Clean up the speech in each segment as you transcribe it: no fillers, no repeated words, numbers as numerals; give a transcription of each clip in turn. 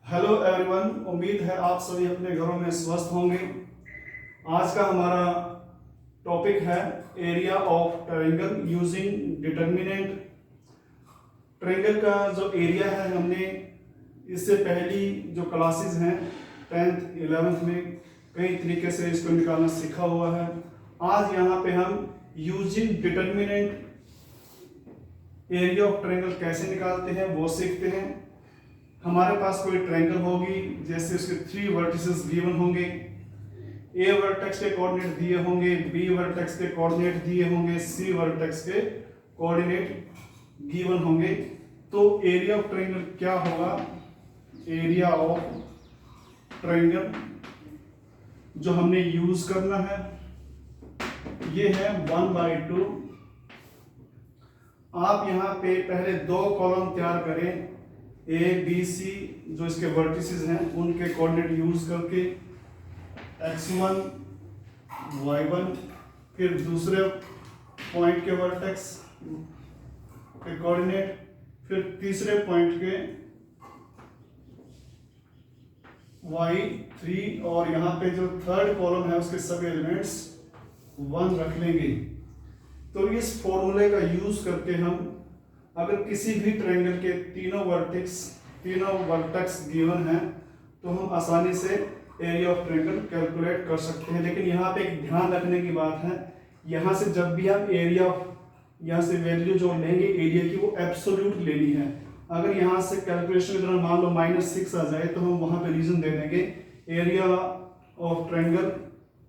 Hello everyone, उम्मीद है आप सभी अपने घरों में स्वस्थ होंगे। आज का हमारा टॉपिक है area of triangle using determinant. Triangle का जो एरिया है, हमने इससे पहली जो क्लासेस हैं 10th 11th में कई तरीके से इसको निकालना सीखा हुआ है। आज यहाँ पे हम using determinant area of triangle कैसे निकालते हैं वो सीखते हैं। हमारे पास कोई ट्रायंगल होगी, जैसे उसके 3 वर्टिसेस गिवन होंगे, ए वर्टेक्स के कोऑर्डिनेट दिए होंगे, बी वर्टेक्स के कोऑर्डिनेट दिए होंगे, सी वर्टेक्स के कोऑर्डिनेट गिवन होंगे। तो एरिया ऑफ ट्रायंगल क्या होगा? एरिया ऑफ ट्रायंगल जो हमने यूज करना है ये है 1/2। आप यहाँ पे पहले 2 कॉलम तैयार करें, ए बी सी जो इसके वर्टिसेस हैं उनके कोऑर्डिनेट यूज करके x1 y1, फिर दूसरे पॉइंट के वर्टेक्स के कोऑर्डिनेट, फिर तीसरे पॉइंट के y3, और यहाँ पे जो थर्ड कॉलम है उसके सभी एलिमेंट्स 1 रख लेंगे। तो इस फॉर्मूले का यूज करके हम अगर किसी भी ट्रायंगल के तीनों वर्टेक्स गिवन हैं तो हम आसानी से एरिया ऑफ ट्रायंगल कैलकुलेट कर सकते हैं। लेकिन यहाँ पे एक ध्यान रखने की बात है, यहाँ से जब भी हम एरिया यहाँ से वैल्यू जो लेंगे एरिया की वो एब्सोल्यूट लेनी है। अगर यहाँ से कैलकुलेशन के दौरान मान लो -6 आ जाए तो हम वहाँ पे रीजन दे देंगे area of triangle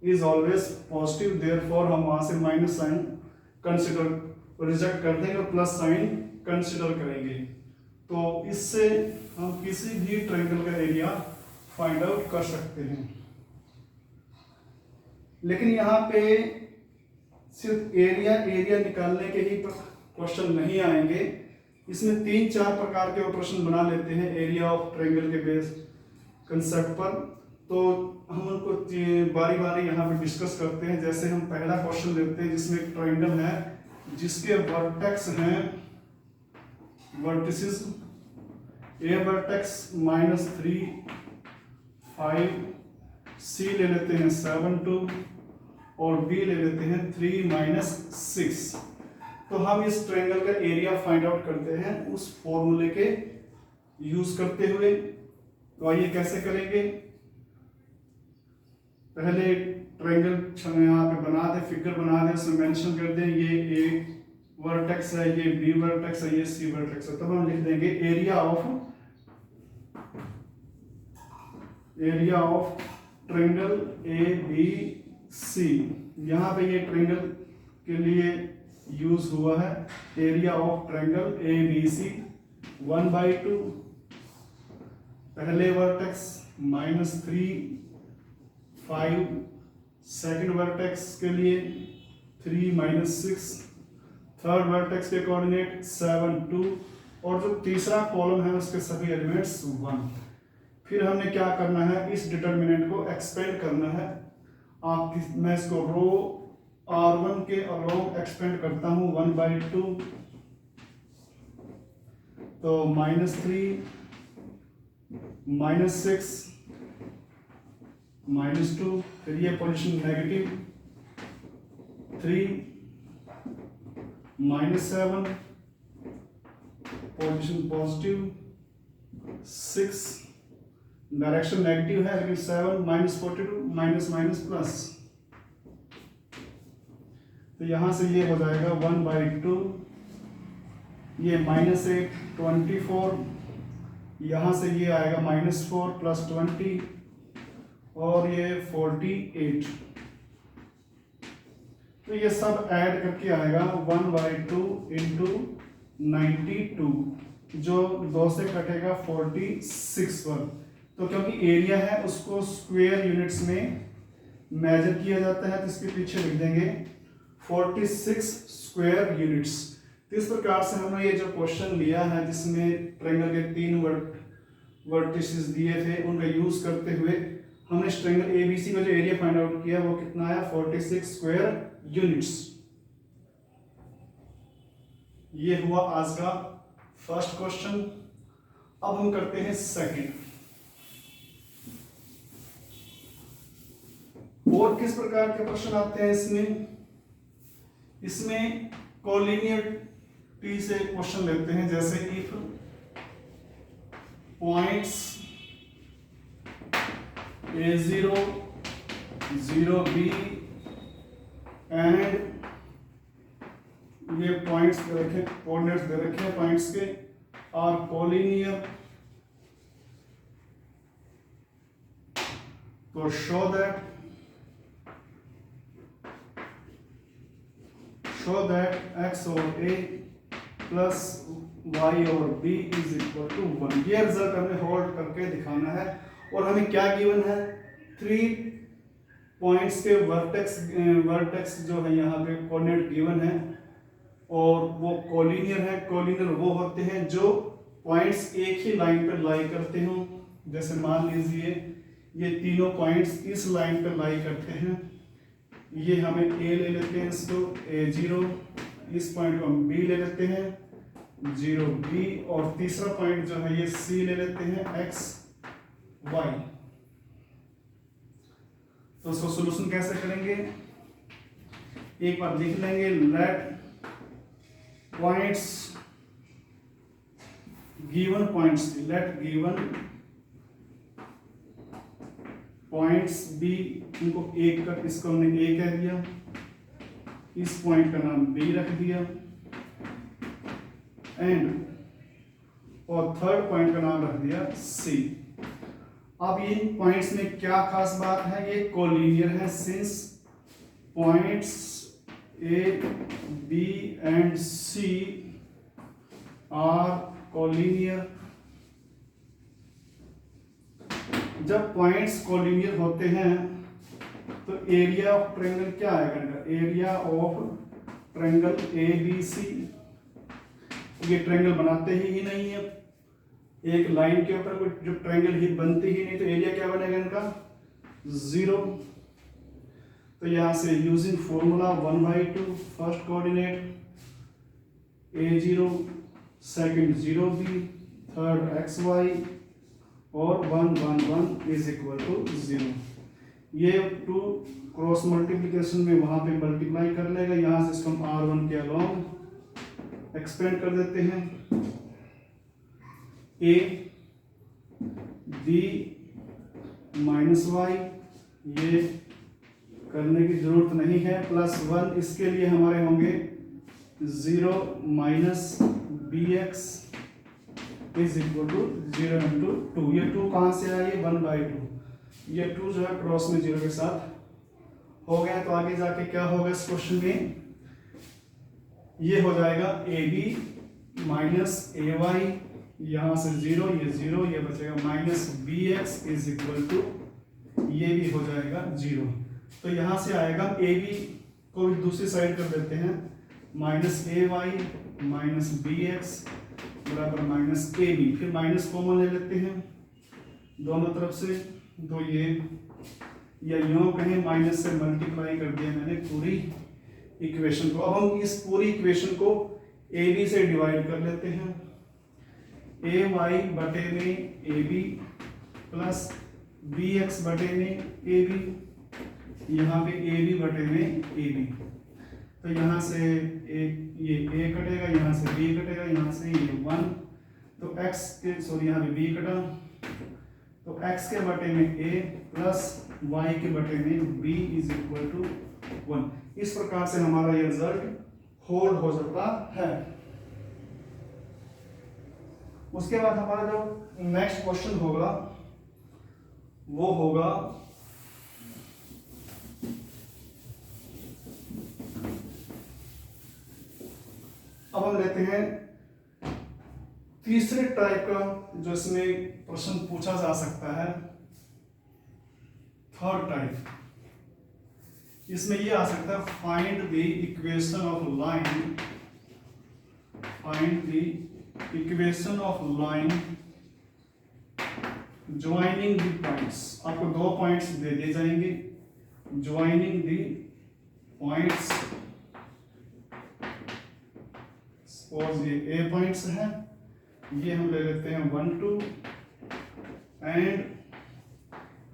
is always positive, therefore हम वहाँ से माइनस साइन कंसिडर रिजेक्ट कर देंगे और प्लस साइन कंसिडर करेंगे। तो इससे हम किसी भी ट्रायंगल का एरिया फाइंड आउट कर सकते हैं। लेकिन यहाँ पे सिर्फ एरिया निकालने के ही क्वेश्चन नहीं आएंगे, इसमें 3-4 प्रकार के ऑपरेशन बना लेते हैं एरिया ऑफ ट्रायंगल के बेस कंसेप्ट पर। तो हम उनको बारी बारी यहाँ पे डिस्कस करते हैं। जैसे हम पहला क्वेश्चन लेते हैं जिसमें एक ट्रायंगल है जिसके वर्टेक्स हैं वर्टिसेस ए वर्टेक्स -3 5, सी ले लेते हैं 7 2 और बी ले लेते हैं 3 -6। तो हम इस ट्रायंगल का एरिया फाइंड आउट करते हैं उस फॉर्मूले के यूज करते हुए। तो आइए कैसे करेंगे। पहले ट्रायंगल यहाँ पे बना दे, फिगर बना दे, उसमें मेंशन कर दें ये ए वर्टेक्स है, ये बी वर्टेक्स है, ये सी वर्टेक्स है। तब हम लिख देंगे area of triangle A B C. यहाँ पे ये ट्रायंगल के लिए यूज हुआ है area of triangle A B C 1/2। पहले वर्टेक्स -3 5, सेकंड वर्टेक्स के लिए 3 -6, थर्ड वर्टेक्स के कोऑर्डिनेट 7 2, और जो तीसरा कॉलम है उसके सभी एलिमेंट्स 1। फिर हमने क्या करना है, इस डिटर्मिनेंट को एक्सपेंड करना है। मैं इसको रो R1 के अलोंग एक्सपेंड करता हूँ 1/2। तो -3 -6 -2, फिर ये position negative 3 -7, position positive 6, direction negative है लेकिन 7 -42 माइनस प्लस। तो यहां से ये हो जाएगा 1/2, ये -8 24, यहां से ये आएगा -4 + 20 और ये 48। तो ये सब ऐड करके आएगा 1/2 × 92, जो 2 से कटेगा 46 पर। तो क्योंकि एरिया है उसको स्क्वायर यूनिट्स में मेजर किया जाता है, तो इसके पीछे लिख देंगे 46 स्क्वायर यूनिट्स। तो इस प्रकार से हमने ये जो क्वेश्चन लिया है जिसमें ट्रायंगल के 3 वर्टिसेस दिए थे, उनका यूज करते हुए हमने इस ट्रायंगल एबीसी का जो एरिया फाइंड आउट किया वो कितना आया 46 स्क्वायर यूनिट्स। ये हुआ आज का फर्स्ट क्वेश्चन। अब हम करते हैं सेकंड। और किस प्रकार के प्रश्न आते हैं इसमें कोलिनियरिटी से क्वेश्चन लेते हैं, जैसे if points A0, 0B and ये पॉइंट्स दे रखे, कोऑर्डिनेट्स दे रखे हैं पॉइंट्स के, आर कोलिनियर, तो शो दैट x और a प्लस y और b इज इक्वल टू 1। ये रिजल्ट हमें होल्ड करके दिखाना है। और हमें क्या गिवन है, 3 पॉइंट्स के वर्टेक्स जो है यहाँ पे कोऑर्डिनेट गिवन है और वो कोलिनियर है। कोलिनियर वो होते हैं जो पॉइंट्स एक ही लाइन पर लाई करते हो। जैसे मान लीजिए ये तीनों पॉइंट्स इस लाइन पर लाई करते हैं, ये हमें A ले लेते हैं, इसको A0, इस पॉइंट को हम B ले लेते हैं 0B, और तीसरा पॉइंट जो है ये C ले लेते हैं x y। तो उसको सॉल्यूशन कैसे करेंगे, एक बार लिख लेंगे, let points given points, let given points B, इनको एक का, इसको हमने ए कह दिया, इस पॉइंट का नाम बी रख दिया, एंड और थर्ड पॉइंट का नाम रख दिया सी। अब इन पॉइंट्स में क्या खास बात है, ये कोलिनियर है, since points A B and C are collinear. जब पॉइंट्स कोलिनियर होते हैं तो एरिया ऑफ ट्रायंगल क्या आएगा, एरिया ऑफ ट्रायंगल ABC, ये ट्रायंगल बनाते ही नहीं है, एक लाइन के ऊपर कोई जो ट्रायंगल ही बनती ही नहीं, तो एरिया क्या बनेगा इनका 0। तो यहां से using formula 1/2 first coordinate A0, second 0B, third XY और 1 1 1 इज इक्वल टू 0। ये 2 क्रॉस मल्टीप्लिकेशन में वहां पे मल्टीप्लाई कर लेगा, यहां से इसको हम R1 के अलोंग एक्सपेंड कर देते हैं, A B माइनस y, ये करने की जरूरत नहीं है, प्लस 1, इसके लिए हमारे होंगे 0 minus bx is equal to 0 into 2। ये 2 कहां से आया, ये 1/2, ये 2 जो है क्रॉस में 0 के साथ हो गया। तो आगे जाके क्या होगा इस क्वेश्चन में, ये हो जाएगा AB माइनस AY, यहां से 0, ये 0, ये बचेगा minus BX is equal to, ये भी हो जाएगा 0। तो यहां से आएगा AB को भी दूसरी साइड कर देते हैं, माइनस AY माइनस BX बराबर माइनस AB, फिर माइनस कॉमन ले लेते हैं दोनों तरफ से, तो ये या यूं कहें माइनस से मल्टीप्लाई कर दिया मैंने पूरी इक्वेशन को। अब हम इस पूरी इक्वेशन को AB से डिवाइड कर लेते हैं, AY बटे में AB प्लस BX बटे में AB, यहाँ पे AB बटे में AB, तो यहाँ से ये A कटेगा, यहाँ से B कटेगा, यहाँ से ये 1, तो x के सॉरी यहाँ पे B कटा, तो x के बटे में A प्लस y के बटे में B इज इक्वल टू 1। इस प्रकार से हमारा ये रिजल्ट होल्ड हो जाता है। उसके बाद हमारा जो नेक्स्ट क्वेश्चन होगा वो होगा अब हम लेते हैं तीसरे टाइप का जो इसमें प्रश्न पूछा जा सकता है, थर्ड टाइप। इसमें ये आ सकता है find the equation of line, find the equation of line joining the points. आपको 2 पॉइंट्स दे दिए जाएंगे, ज्वाइनिंग द पॉइंट्स, सपोज ये A पॉइंट्स है, ये हम ले लेते हैं 1 2, एंड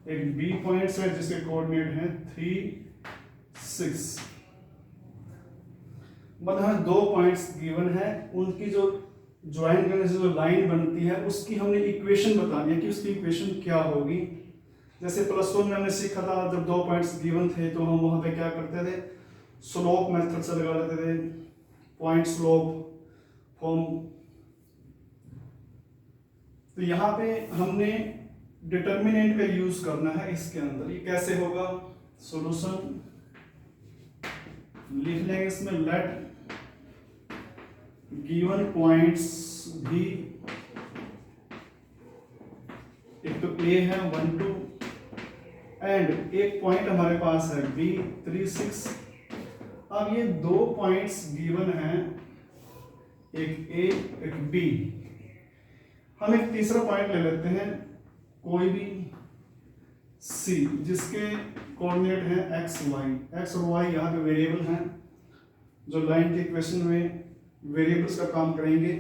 एक बी पॉइंट्स है जिसके कोऑर्डिनेट हैं 3, 6। मतलब हमें 2 पॉइंट्स गिवन है, उनकी जो ज्वाइन करने से जो लाइन बनती है उसकी हमने इक्वेशन बतानी है कि उसकी इक्वेशन क्या होगी। जैसे +1 में हमने सीखा था, जब 2 पॉइंट्स गिवन थे तो हम वहां पे क्या करते थे, स्लोप मेथड से लगा लेते थे, पॉइंट स्लोप फॉर्म। तो यहाँ पे हमने डिटर्मिनेंट का यूज करना है इसके अंदर। ये कैसे होगा, सॉल्यूशन लिख लेंगे इसमें, लेट गिवन पॉइंट्स भी, एक तो ए है 1, 2 एंड एक पॉइंट हमारे पास है बी 3, 6। अब ये 2 पॉइंट्स गिवन हैं, एक ए एक बी। हम एक तीसरा पॉइंट ले लेते हैं, कोई भी सी, जिसके कोऑर्डिनेट है एक्स और वाई यहाँ पे वेरिएबल हैं जो लाइन के इक्वेशन में वेरिएबल्स का काम करेंगे।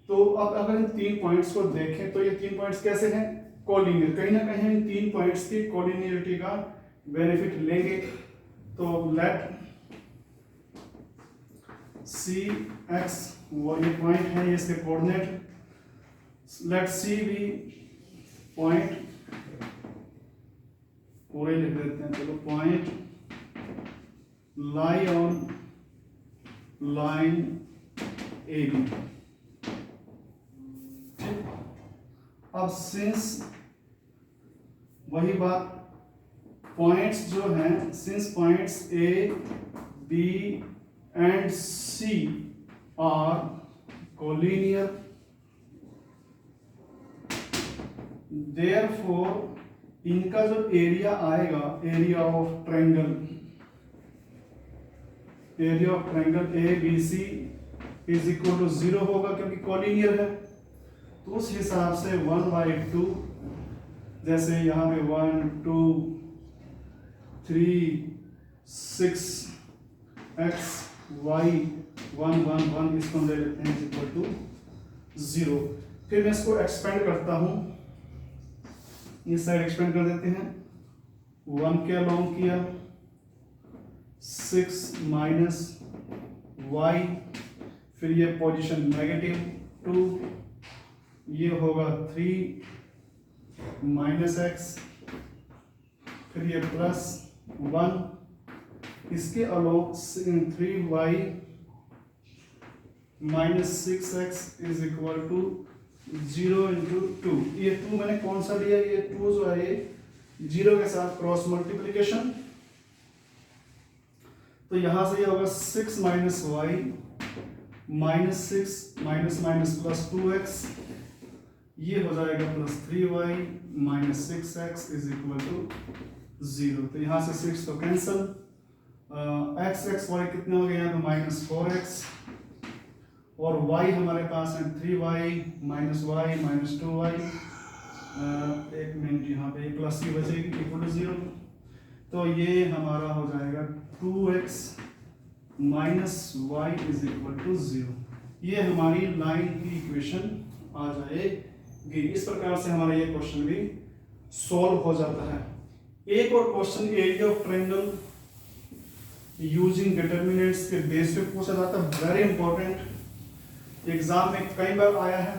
तो अब अगर इन 3 पॉइंट्स को देखें तो ये 3 पॉइंट्स कैसे हैं, कोलिनियर। कहीं ना कहीं इन 3 पॉइंट्स की कोलिनियरिटी का बेनिफिट लेंगे। तो लेट सी एक्स, वो ये पॉइंट है, ये इसके coordinate, let C B point, पूरे लिख देते हैं, चलो, point lie on line A B. ठीक, अब सिंस वही बात, पॉइंट्स जो हैं, since points A B and C are collinear, therefore इनका जो एरिया आएगा, area of triangle A B C is equal to 0 होगा क्योंकि कोलिनियर है। तो उस हिसाब से 1/2, जैसे यहाँ पे 1, 2, 3, 6 x y 1, 1, 1, इसको हम ले लेते हैं इक्वल टू 0। फिर मैं इसको एक्सपेंड करता हूँ, इस साइड एक्सपेंड कर देते हैं, 1 के अलोंग किया, 6 माइनस y, फिर ये पोजीशन -2, ये होगा 3 माइनस x, फिर ये +1, इसके along 3y minus 6x is equal to 0 into 2। ये 2 मैंने कौन सा लिया, ये 2 जो है ये 0 के साथ क्रॉस मल्टीप्लिकेशन। तो यहां से ये होगा 6 minus Y -6 minus minus +2x, ये हो जाएगा +3y minus 6x is equal to 0। तो यहां से 6 तो कैंसल, x y कितने हो गए यहाँ पे -4x, और y हमारे पास है 3y minus y minus 2y, एक मिनट यहाँ पे प्लस ही बचेगी इक्वल टू 0। तो ये हमारा हो जाएगा 2x minus y is equal to 0। ये हमारी लाइन की इक्वेशन आ जाएगी। इस प्रकार से हमारा ये क्वेश्चन भी सॉल्व हो जाता है। एक और question area of triangle using determinants के बेस पे पूछा जाता है, वेरी इंपॉर्टेंट, एग्जाम में कई बार आया है।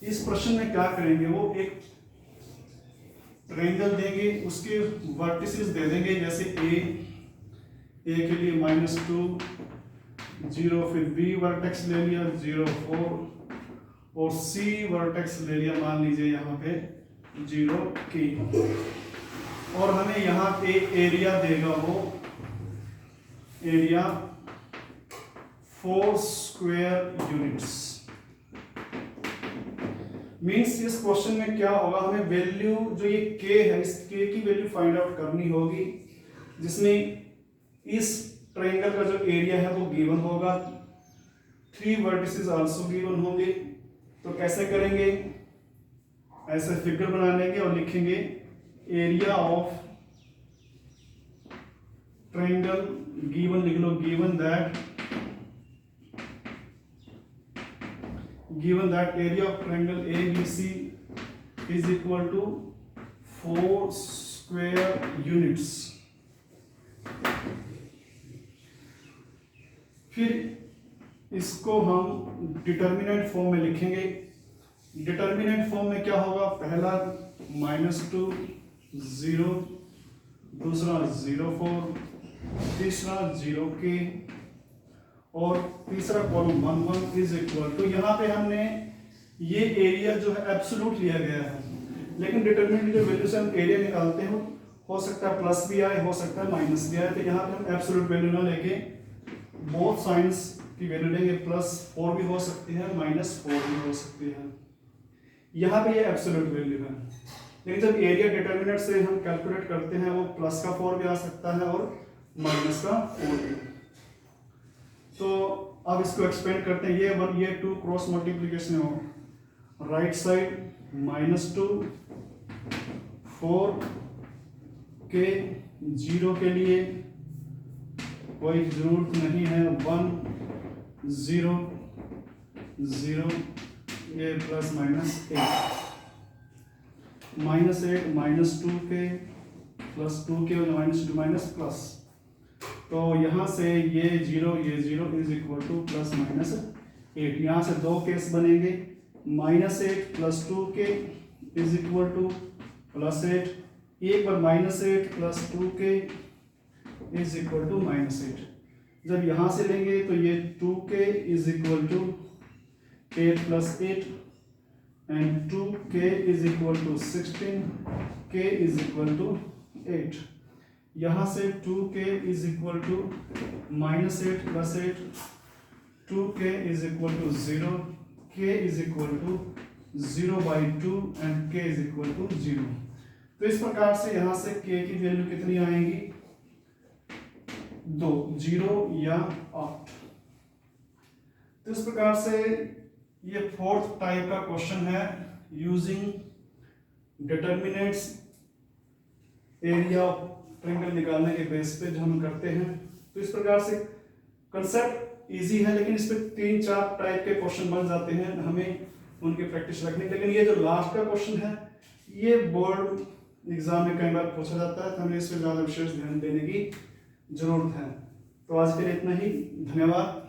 इस प्रश्न में क्या करेंगे, वो एक ट्रायंगल देंगे, उसके वर्टिसेस दे देंगे, जैसे ए के लिए -2, 0, फिर बी वर्टेक्स ले लिया 0, 4, और सी वर्टेक्स ले लिया, मान लीजिए यहाँ पे 0 की, और हमें यहाँ पे एरिया देगा, वो एरिया 4 स्क्वायर यूनिट्स। मीन्स इस क्वेश्चन में क्या होगा, हमें वैल्यू जो ये k है, इस k की वैल्यू फाइंड आउट करनी होगी, जिसमें इस ट्रायंगल का जो एरिया है वो गिवन होगा, 3 वर्टिसेस आल्सो गिवन होंगे। तो कैसे करेंगे, ऐसे फिगर बना लेंगे और लिखेंगे एरिया ऑफ ट्रायंगल गिवन, लिख लो given that area of triangle ABC is equal to 4 square units. फिर इसको हम डिटर्मिनेंट फॉर्म में लिखेंगे। डिटर्मिनेंट फॉर्म में क्या होगा, पहला -2 0, दूसरा 0.4, तीसरा 0k और तीसरा कॉलम 1 1 इज इक्वल टू, यहाँ पे हमने ये एरिया जो है एब्सोल्यूट लिया गया है, लेकिन डिटरमिनेंट जो वैल्यू से हम एरिया निकालते हो सकता है प्लस भी आए, हो सकता है माइनस भी आए, तो यहाँ पे हम एब्सोल्यूट वैल्यू ना लेके बोथ साइंस की वैल्यू लेंगे। +4 भी हो सकती है, -4 भी हो सकती है। यहाँ पे ये एब्सोल्यूट वैल्यू है, लेकिन जब एरिया डिटरमिनेंट से हम कैलकुलेट करते हैं वो +4 भी आ सकता है और -4 भी। तो अब इसको एक्सपेंड करते हैं, ये 2 क्रॉस मल्टीप्लिकेशन हो, राइट साइड -2 4 के 0 के लिए कोई जरूरत नहीं है, 1 0 0 ये +- 8 -8 -2 के +2 के -2 प्लस, तो यहाँ से ये 0 इज इक्वल टू +-8। यहाँ से दो केस बनेंगे, -8 + 2k इज इक्वल टू +8, एक बार -8 + 2k इज इक्वल टू -8। जब यहाँ से लेंगे तो ये 2k is equal to 8 + 8 and 2k is equal to 16, k is equal to 8। यहाँ से 2k is equal to -8 + 8, 2k is equal to 0, k is equal to 0/2 and k is equal to 0। तो इस प्रकार से यहाँ से k की value कितनी आएंगी, 2, 0 या 8। तो इस प्रकार से ये 4th टाइप का क्वेश्चन है, using determinants area of triangle निकालने के बेस पे जो हम करते हैं। तो इस प्रकार से कंसेप्ट इजी है, लेकिन इस पे 3-4 टाइप के क्वेश्चन बन जाते हैं, हमें उनकी प्रैक्टिस रखनी। लेकिन ये जो लास्ट का क्वेश्चन है ये बोर्ड एग्जाम में कई बार पूछा जाता है, तो हमें इस पर ज़्यादा विशेष ध्यान देने की जरूरत है। तो आज के लिए इतना ही, धन्यवाद।